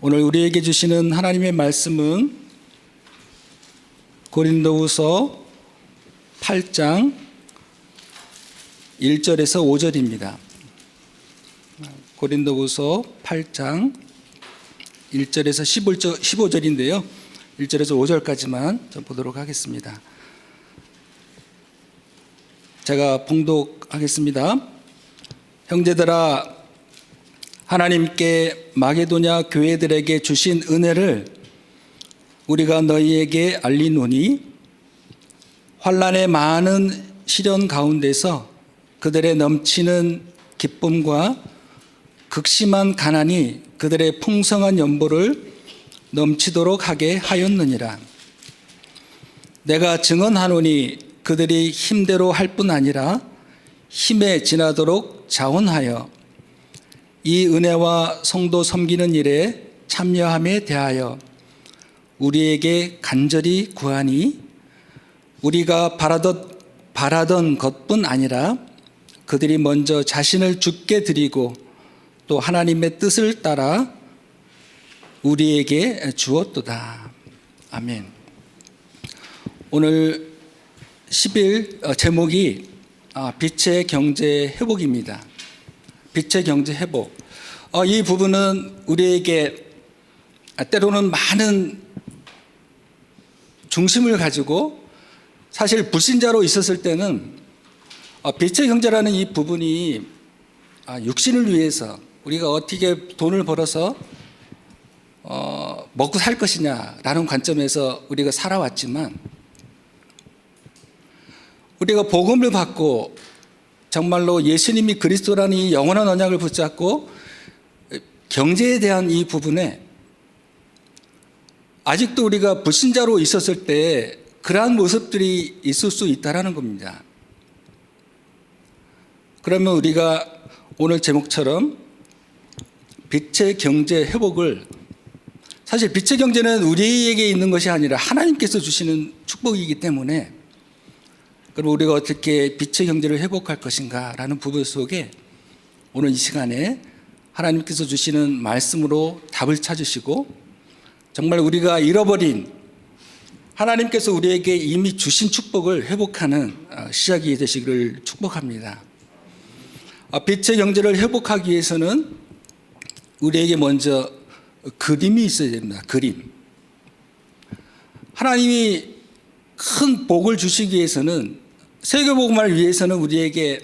오늘 우리에게 주시는 하나님의 말씀은 고린도후서 8장 1절에서 5절입니다. 고린도후서 8장 1절에서 15절인데요. 1절에서 5절까지만 좀 보도록 하겠습니다. 제가 봉독하겠습니다. 형제들아, 하나님께 마게도냐 교회들에게 주신 은혜를 우리가 너희에게 알리노니, 환난의 많은 시련 가운데서 그들의 넘치는 기쁨과 극심한 가난이 그들의 풍성한 연보를 넘치도록 하게 하였느니라. 내가 증언하노니 그들이 힘대로 할 뿐 아니라 힘에 지나도록 자원하여 이 은혜와 성도 섬기는 일에 참여함에 대하여 우리에게 간절히 구하니, 우리가 바라던 것뿐 아니라 그들이 먼저 자신을 주께 드리고 또 하나님의 뜻을 따라 우리에게 주었도다. 아멘. 오늘 10일 제목이 빛의 경제 회복입니다. 빛의 경제 회복. 이 부분은 우리에게 때로는 많은 중심을 가지고, 사실 불신자로 있었을 때는 빛의 경제라는 이 부분이 육신을 위해서 우리가 어떻게 돈을 벌어서 먹고 살 것이냐라는 관점에서 우리가 살아왔지만, 우리가 복음을 받고 정말로 예수님이 그리스도라는 이 영원한 언약을 붙잡고 경제에 대한 이 부분에 아직도 우리가 불신자로 있었을 때 그러한 모습들이 있을 수 있다는 겁니다. 그러면 우리가 오늘 제목처럼 빛의 경제 회복을, 사실 빛의 경제는 우리에게 있는 것이 아니라 하나님께서 주시는 축복이기 때문에, 그럼 우리가 어떻게 빛의 경제를 회복할 것인가 라는 부분 속에 오늘 이 시간에 하나님께서 주시는 말씀으로 답을 찾으시고, 정말 우리가 잃어버린, 하나님께서 우리에게 이미 주신 축복을 회복하는 시작이 되시기를 축복합니다. 빛의 경제를 회복하기 위해서는 우리에게 먼저 그림이 있어야 됩니다. 그림. 하나님이 큰 복을 주시기 위해서는, 세계복음을 위해서는 우리에게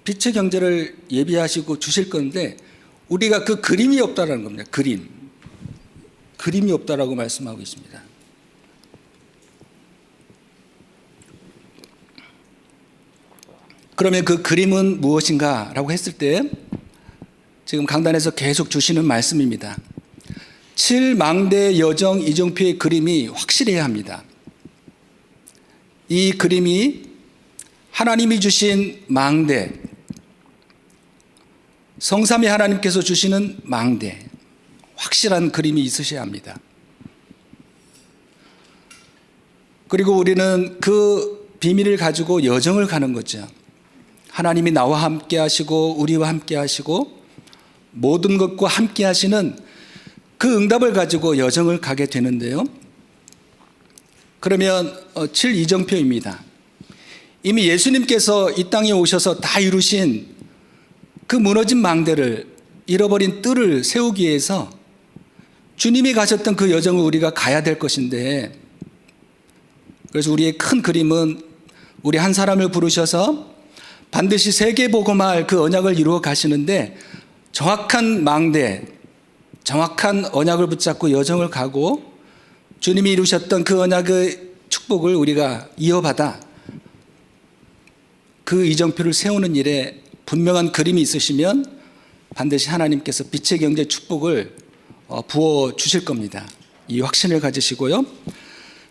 빛의 경제를 예비하시고 주실 건데, 우리가 그 그림이 없다라는 겁니다. 그림이 없다라고 말씀하고 있습니다. 그러면 그 그림은 무엇인가 라고 했을 때, 지금 강단에서 계속 주시는 말씀입니다. 7망대 여정 이정표의 그림이 확실해야 합니다. 이 그림이 하나님이 주신 망대, 성삼위 하나님께서 주시는 망대, 확실한 그림이 있으셔야 합니다. 그리고 우리는 그 비밀을 가지고 여정을 가는 거죠. 하나님이 나와 함께 하시고 우리와 함께 하시고 모든 것과 함께 하시는 그 응답을 가지고 여정을 가게 되는데요. 그러면 7이정표입니다. 이미 예수님께서 이 땅에 오셔서 다 이루신 그 무너진 망대를, 잃어버린 뜰을 세우기 위해서 주님이 가셨던 그 여정을 우리가 가야 될 것인데, 그래서 우리의 큰 그림은 우리 한 사람을 부르셔서 반드시 세계복음할 그 언약을 이루어 가시는데, 정확한 망대, 정확한 언약을 붙잡고 여정을 가고 주님이 이루셨던 그 언약의 축복을 우리가 이어받아 그 이정표를 세우는 일에 분명한 그림이 있으시면 반드시 하나님께서 빛의 경제 축복을 부어 주실 겁니다. 이 확신을 가지시고요.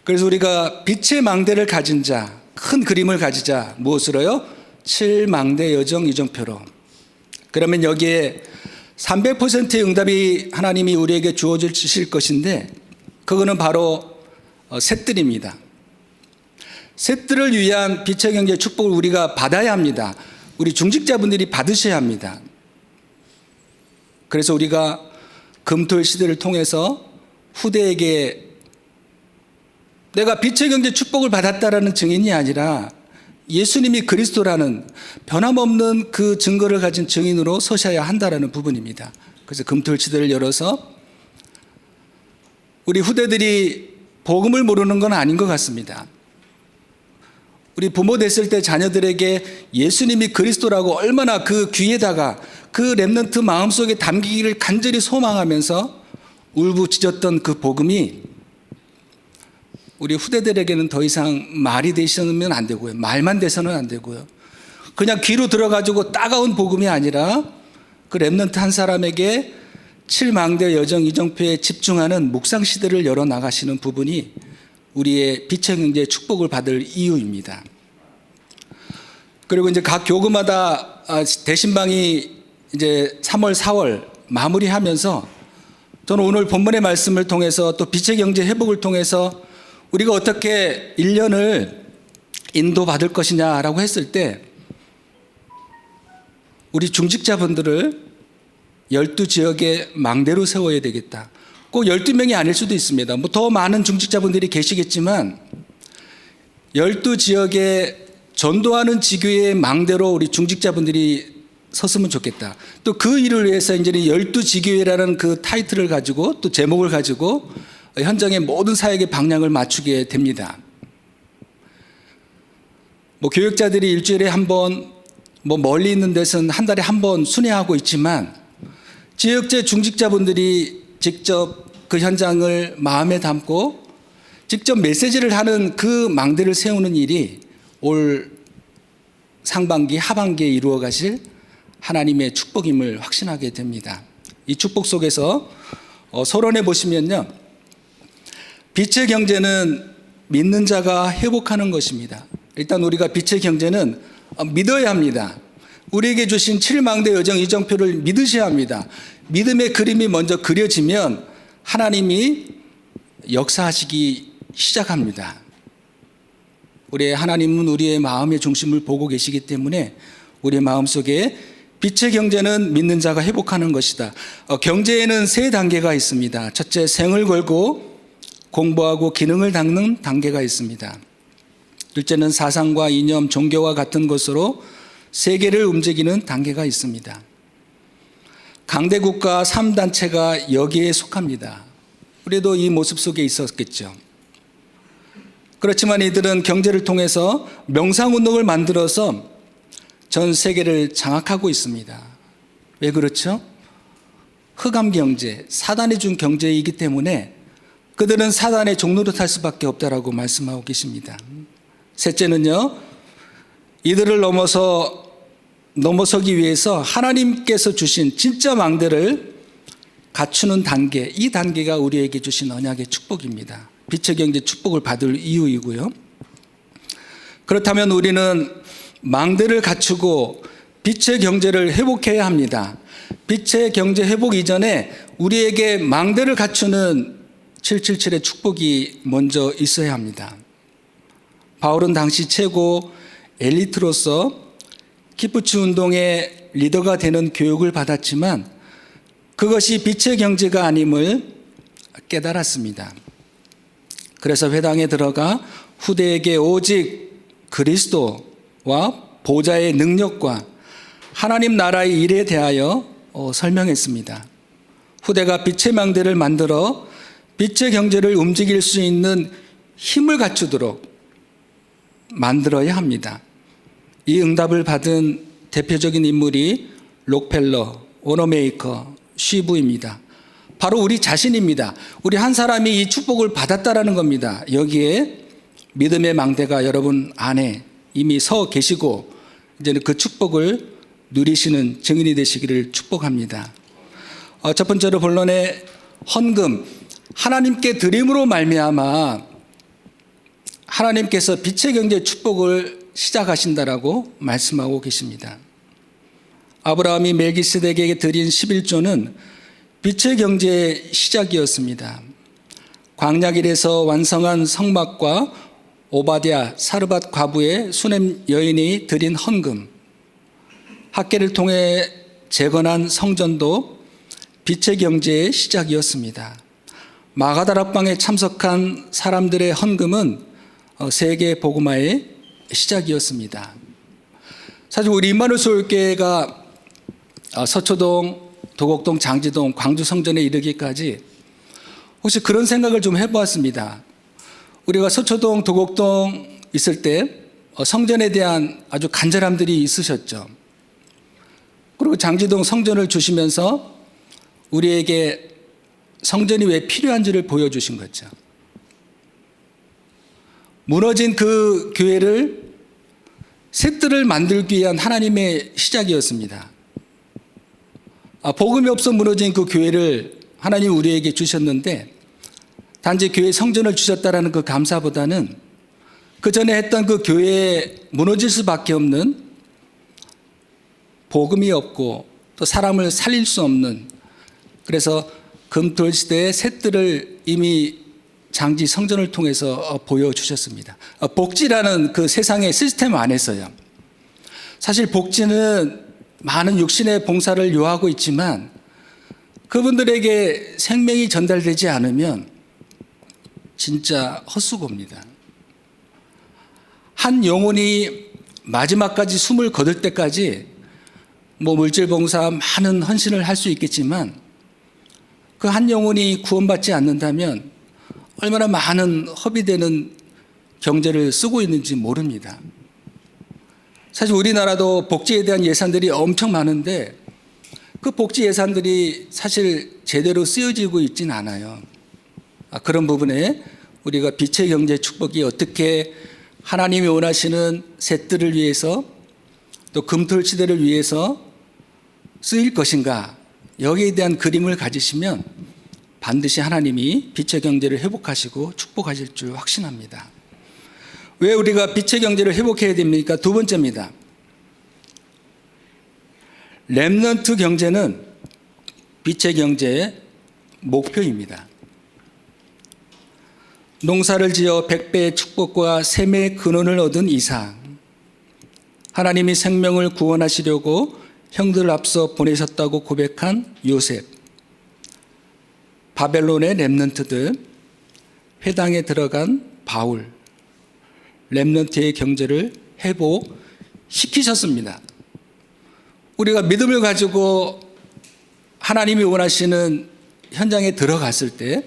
그래서 우리가 빛의 망대를 가진 자, 큰 그림을 가지자. 무엇으로요? 7망대 여정 이정표로. 그러면 여기에 300%의 응답이 하나님이 우리에게 주어 주실 것인데, 그거는 바로 셋들입니다. 셋들을 위한 빛의 경제 축복을 우리가 받아야 합니다. 우리 중직자분들이 받으셔야 합니다. 그래서 우리가 금토일 시대를 통해서 후대에게 내가 빛의 경제 축복을 받았다라는 증인이 아니라 예수님이 그리스도라는 변함없는 그 증거를 가진 증인으로 서셔야 한다라는 부분입니다. 그래서 금토일 시대를 열어서 우리 후대들이 복음을 모르는 건 아닌 것 같습니다. 우리 부모 됐을 때 자녀들에게 예수님이 그리스도라고 얼마나 그 귀에다가 그 렘넌트 마음속에 담기기를 간절히 소망하면서 울부짖었던 그 복음이 우리 후대들에게는 더 이상 말이 되시면 안 되고요. 말만 돼서는 안 되고요. 그냥 귀로 들어가지고 따가운 복음이 아니라 그 렘넌트 한 사람에게 7망대 여정 이정표에 집중하는 묵상 시대를 열어 나가시는 부분이 우리의 빛의 경제의 축복을 받을 이유입니다. 그리고 이제 각 교구마다 대신방이 이제 3월, 4월 마무리하면서 저는 오늘 본문의 말씀을 통해서 또 빛의 경제 회복을 통해서 우리가 어떻게 1년을 인도받을 것이냐라고 했을 때 우리 중직자분들을 12지역의 망대로 세워야 되겠다. 꼭 12명이 아닐 수도 있습니다. 뭐 더 많은 중직자분들이 계시겠지만 12지역에 전도하는 지교의 망대로 우리 중직자분들이 섰으면 좋겠다. 또 그 일을 위해서 이제는 12지교회라는 그 타이틀을 가지고 또 제목을 가지고 현장의 모든 사역의 방향을 맞추게 됩니다. 뭐 교역자들이 일주일에 한 번, 뭐 멀리 있는 데서는 한 달에 한 번 순회하고 있지만 지역제 중직자분들이 직접 그 현장을 마음에 담고 직접 메시지를 하는 그 망대를 세우는 일이 올 상반기, 하반기에 이루어 가실 하나님의 축복임을 확신하게 됩니다. 이 축복 속에서 서론에 보시면요. 빛의 경제는 믿는 자가 회복하는 것입니다. 일단 우리가 빛의 경제는 믿어야 합니다. 우리에게 주신 7망대 여정 이정표를 믿으셔야 합니다. 믿음의 그림이 먼저 그려지면 하나님이 역사하시기 시작합니다. 우리의 하나님은 우리의 마음의 중심을 보고 계시기 때문에 우리의 마음속에 빛의 경제는 믿는 자가 회복하는 것이다. 경제에는 3단계가 있습니다. 첫째, 생을 걸고 공부하고 기능을 닦는 단계가 있습니다. 둘째는 사상과 이념, 종교와 같은 것으로 세계를 움직이는 단계가 있습니다. 강대국가 3단체가 여기에 속합니다. 우리도 이 모습 속에 있었겠죠. 그렇지만 이들은 경제를 통해서 명상운동을 만들어서 전 세계를 장악하고 있습니다. 왜 그렇죠? 흑암 경제, 사단이 준 경제이기 때문에 그들은 사단의 종로로 탈 수밖에 없다라고 말씀하고 계십니다. 셋째는요, 이들을 넘어서기 위해서 하나님께서 주신 진짜 망대를 갖추는 단계, 이 단계가 우리에게 주신 언약의 축복입니다. 빛의 경제 축복을 받을 이유이고요. 그렇다면 우리는 망대를 갖추고 빛의 경제를 회복해야 합니다. 빛의 경제 회복 이전에 우리에게 망대를 갖추는 777의 축복이 먼저 있어야 합니다. 바울은 당시 최고 엘리트로서 키푸츠 운동의 리더가 되는 교육을 받았지만 그것이 빛의 경제가 아님을 깨달았습니다. 그래서 회당에 들어가 후대에게 오직 그리스도와 보좌의 능력과 하나님 나라의 일에 대하여 설명했습니다. 후대가 빛의 망대를 만들어 빛의 경제를 움직일 수 있는 힘을 갖추도록 만들어야 합니다. 이 응답을 받은 대표적인 인물이 록펠러, 워너메이커, 쉬브입니다. 바로 우리 자신입니다. 우리 한 사람이 이 축복을 받았다라는 겁니다. 여기에 믿음의 망대가 여러분 안에 이미 서 계시고 이제는 그 축복을 누리시는 증인이 되시기를 축복합니다. 첫 번째로 본론의 헌금, 하나님께 드림으로 말미암아 하나님께서 빛의 경제 축복을 시작하신다라고 말씀하고 계십니다. 아브라함이 멜기세덱에게 드린 11조는 빛의 경제의 시작이었습니다. 광야길에서 완성한 성막과 오바댜, 사르밧 과부의 수넴 여인이 드린 헌금, 학계를 통해 재건한 성전도 빛의 경제의 시작이었습니다. 마가다락방에 참석한 사람들의 헌금은 세계 복음화의 시작이었습니다. 사실 우리 임마누엘 서울교회가 서초동, 도곡동, 장지동, 광주 성전에 이르기까지 혹시 그런 생각을 좀 해보았습니다. 우리가 서초동, 도곡동 있을 때 성전에 대한 아주 간절함들이 있으셨죠. 그리고 장지동 성전을 주시면서 우리에게 성전이 왜 필요한지를 보여주신 거죠. 무너진 그 교회를 새 뜰을 만들기 위한 하나님의 시작이었습니다. 복음이 없어 무너진 그 교회를 하나님 우리에게 주셨는데 단지 교회 성전을 주셨다라는 그 감사보다는 그 전에 했던 그 교회에 무너질 수밖에 없는 복음이 없고 또 사람을 살릴 수 없는, 그래서 금토시대의 새 뜰을 이미 장지 성전을 통해서 보여주셨습니다. 복지라는 그 세상의 시스템 안에서요. 사실 복지는 많은 육신의 봉사를 요하고 있지만 그분들에게 생명이 전달되지 않으면 진짜 헛수고입니다. 한 영혼이 마지막까지 숨을 거둘 때까지 물질 봉사 많은 헌신을 할 수 있겠지만 그 한 영혼이 구원받지 않는다면 얼마나 많은 허비되는 경제를 쓰고 있는지 모릅니다. 사실 우리나라도 복지에 대한 예산들이 엄청 많은데 그 복지 예산들이 사실 제대로 쓰여지고 있지는 않아요. 그런 부분에 우리가 빛의 경제 축복이 어떻게 하나님이 원하시는 새 뜰을 위해서 또 금토시대를 위해서 쓰일 것인가, 여기에 대한 그림을 가지시면 반드시 하나님이 빛의 경제를 회복하시고 축복하실 줄 확신합니다. 왜 우리가 빛의 경제를 회복해야 됩니까? 두 번째입니다. 렘넌트 경제는 빛의 경제의 목표입니다. 농사를 지어 100배의 축복과 샘의 근원을 얻은 이상 하나님이 생명을 구원하시려고 형들을 앞서 보내셨다고 고백한 요셉, 바벨론의 렘넌트들, 회당에 들어간 바울, 렘넌트의 경제를 회복시키셨습니다. 우리가 믿음을 가지고 하나님이 원하시는 현장에 들어갔을 때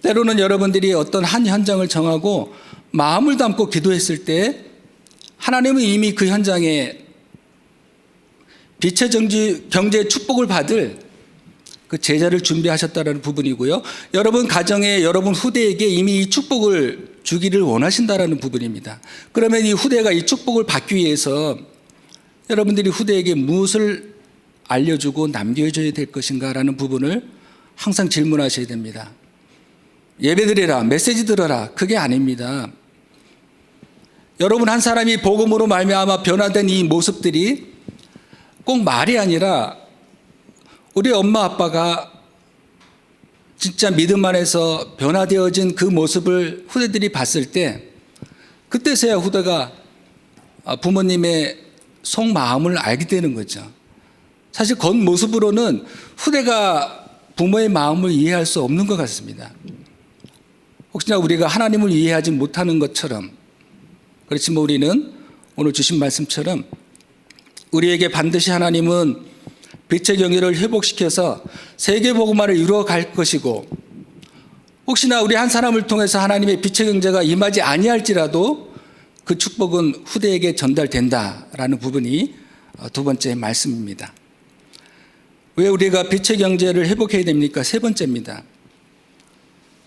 때로는 여러분들이 어떤 한 현장을 정하고 마음을 담고 기도했을 때 하나님은 이미 그 현장에 빛의 경제의 축복을 받을 그 제자를 준비하셨다는 부분이고요. 여러분 가정에 여러분 후대에게 이미 이 축복을 주기를 원하신다는 부분입니다. 그러면 이 후대가 이 축복을 받기 위해서 여러분들이 후대에게 무엇을 알려주고 남겨줘야 될 것인가라는 부분을 항상 질문하셔야 됩니다. 예배드리라, 메시지 들어라, 그게 아닙니다. 여러분 한 사람이 복음으로 말미암아 변화된 이 모습들이 꼭 말이 아니라 우리 엄마 아빠가 진짜 믿음 안에서 변화되어진 그 모습을 후대들이 봤을 때 그때서야 후대가 부모님의 속마음을 알게 되는 거죠. 사실 겉모습으로는 후대가 부모의 마음을 이해할 수 없는 것 같습니다. 혹시나 우리가 하나님을 이해하지 못하는 것처럼, 그렇지만 우리는 오늘 주신 말씀처럼 우리에게 반드시 하나님은 빛의 경제를 회복시켜서 세계 복음화를 이루어 갈 것이고, 혹시나 우리 한 사람을 통해서 하나님의 빛의 경제가 임하지 아니할지라도 그 축복은 후대에게 전달된다라는 부분이 두 번째 말씀입니다. 왜 우리가 빛의 경제를 회복해야 됩니까? 세 번째입니다.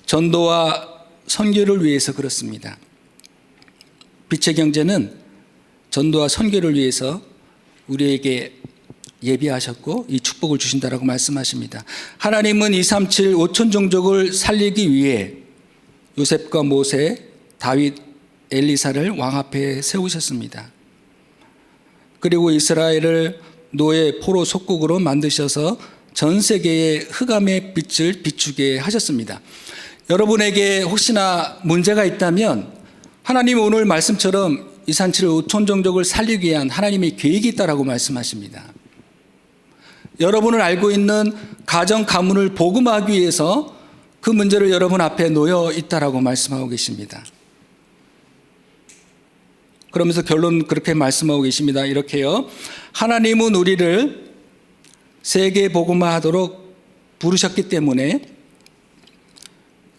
전도와 선교를 위해서 그렇습니다. 빛의 경제는 전도와 선교를 위해서 우리에게 예비하셨고 이 축복을 주신다라고 말씀하십니다. 하나님은 237 5천 종족을 살리기 위해 요셉과 모세, 다윗, 엘리사를 왕 앞에 세우셨습니다. 그리고 이스라엘을 노예 포로 속국으로 만드셔서 전 세계의 흑암의 빛을 비추게 하셨습니다. 여러분에게 혹시나 문제가 있다면 하나님은 오늘 말씀처럼 237 5천 종족을 살리기 위한 하나님의 계획이 있다라고 말씀하십니다. 여러분을 알고 있는 가정 가문을 복음화하기 위해서 그 문제를 여러분 앞에 놓여 있다라고 말씀하고 계십니다. 그러면서 결론 그렇게 말씀하고 계십니다. 이렇게요. 하나님은 우리를 세계 복음화하도록 부르셨기 때문에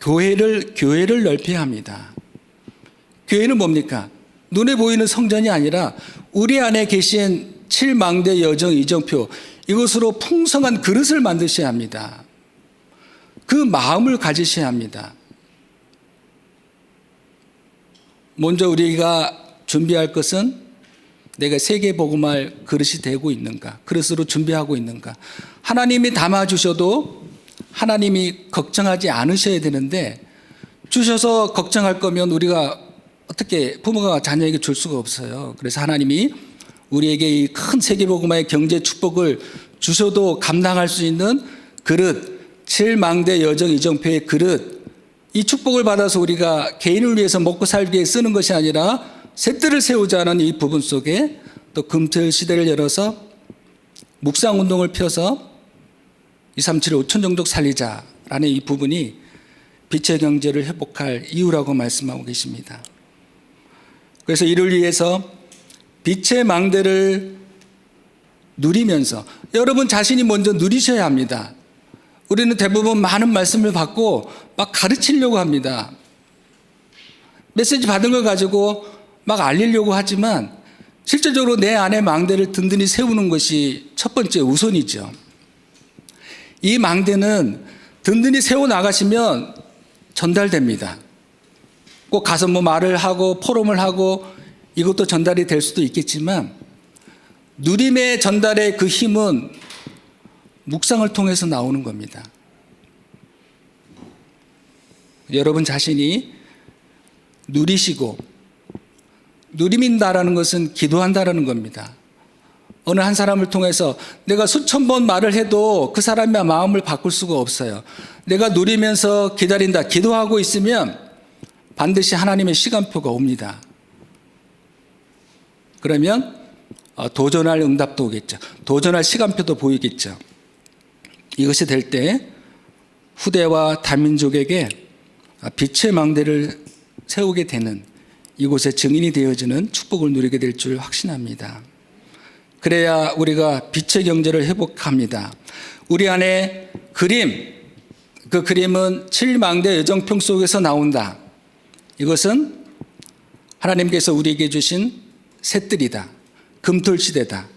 교회를 넓혀야 합니다. 교회는 뭡니까? 눈에 보이는 성전이 아니라 우리 안에 계신 7망대 여정 이정표, 이것으로 풍성한 그릇을 만드셔야 합니다. 그 마음을 가지셔야 합니다. 먼저 우리가 준비할 것은 내가 세계 복음할 그릇이 되고 있는가, 그릇으로 준비하고 있는가. 하나님이 담아주셔도 하나님이 걱정하지 않으셔야 되는데, 주셔서 걱정할 거면 우리가 어떻게 부모가 자녀에게 줄 수가 없어요. 그래서 하나님이 우리에게 이 큰 세계 복음화의 경제 축복을 주셔도 감당할 수 있는 그릇, 7망대 여정 이정표의 그릇, 이 축복을 받아서 우리가 개인을 위해서 먹고 살기 위해 쓰는 것이 아니라 셋들을 세우자는 이 부분 속에 또 금토일 시대를 열어서 묵상운동을 펴서 2, 3, 7, 5천 종족 살리자라는 이 부분이 빛의 경제를 회복할 이유라고 말씀하고 계십니다. 그래서 이를 위해서 빛의 망대를 누리면서 여러분 자신이 먼저 누리셔야 합니다. 우리는 대부분 많은 말씀을 받고 막 가르치려고 합니다. 메시지 받은 걸 가지고 막 알리려고 하지만 실질적으로 내 안에 망대를 든든히 세우는 것이 첫 번째 우선이죠. 이 망대는 든든히 세워나가시면 전달됩니다. 꼭 가서 뭐 말을 하고 포럼을 하고 이것도 전달이 될 수도 있겠지만 누림의 전달의 그 힘은 묵상을 통해서 나오는 겁니다. 여러분 자신이 누리시고, 누림인다라는 것은 기도한다라는 겁니다. 어느 한 사람을 통해서 내가 수천 번 말을 해도 그 사람의 마음을 바꿀 수가 없어요. 내가 누리면서 기다린다, 기도하고 있으면 반드시 하나님의 시간표가 옵니다. 그러면 도전할 응답도 오겠죠. 도전할 시간표도 보이겠죠. 이것이 될 때 후대와 다민족에게 빛의 망대를 세우게 되는, 이곳에 증인이 되어지는 축복을 누리게 될 줄 확신합니다. 그래야 우리가 빛의 경제를 회복합니다. 우리 안에 그림, 그 그림은 7망대 여정평 속에서 나온다. 이것은 하나님께서 우리에게 주신 셋들이다, 금토일시대다,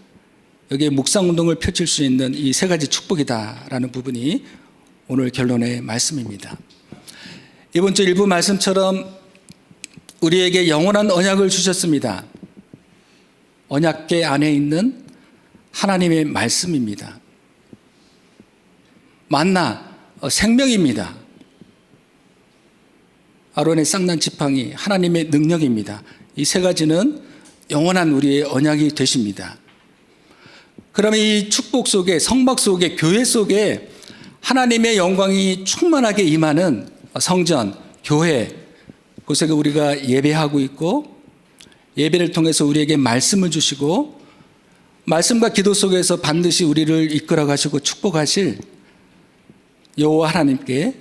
여기에 묵상운동을 펼칠 수 있는 이 세 가지 축복이다라는 부분이 오늘 결론의 말씀입니다. 이번 주 일부 말씀처럼 우리에게 영원한 언약을 주셨습니다. 언약궤 안에 있는 하나님의 말씀입니다. 만나, 생명입니다. 아론의 쌍난 지팡이, 하나님의 능력입니다. 이 세 가지는 영원한 우리의 언약이 되십니다. 그러면 이 축복 속에, 성막 속에, 교회 속에 하나님의 영광이 충만하게 임하는 성전, 교회, 곳에 우리가 예배하고 있고, 예배를 통해서 우리에게 말씀을 주시고, 말씀과 기도 속에서 반드시 우리를 이끌어 가시고 축복하실 여호와 하나님께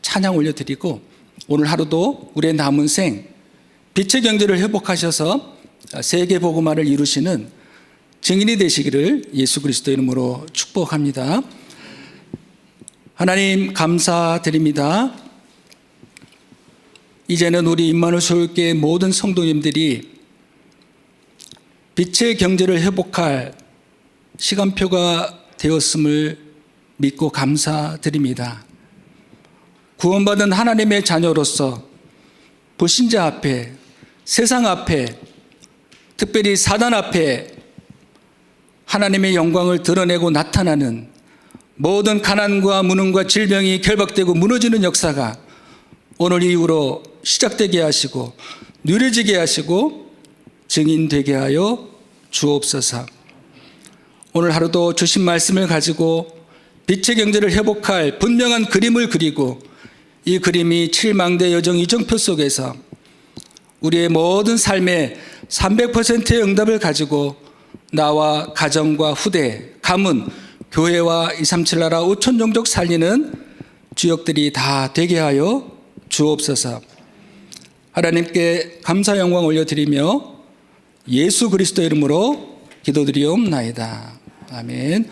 찬양 올려드리고, 오늘 하루도 우리의 남은 생 빛의 경제를 회복하셔서 세계 복음화를 이루시는 증인이 되시기를 예수 그리스도 이름으로 축복합니다. 하나님 감사드립니다. 이제는 우리 임마누엘 소유교회 모든 성도님들이 빛의 경제를 회복할 시간표가 되었음을 믿고 감사드립니다. 구원받은 하나님의 자녀로서 불신자 앞에, 세상 앞에, 특별히 사단 앞에 하나님의 영광을 드러내고 나타나는 모든 가난과 무능과 질병이 결박되고 무너지는 역사가 오늘 이후로 시작되게 하시고 누려지게 하시고 증인되게 하여 주옵소서. 오늘 하루도 주신 말씀을 가지고 빛의 경제를 회복할 분명한 그림을 그리고, 이 그림이 7망대 여정 이정표 속에서 우리의 모든 삶에 300%의 응답을 가지고 나와 가정과 후대, 가문, 교회와 237 나라 5천 종족 살리는 주역들이 다 되게 하여 주옵소서. 하나님께 감사 영광 올려드리며 예수 그리스도 이름으로 기도드리옵나이다. 아멘.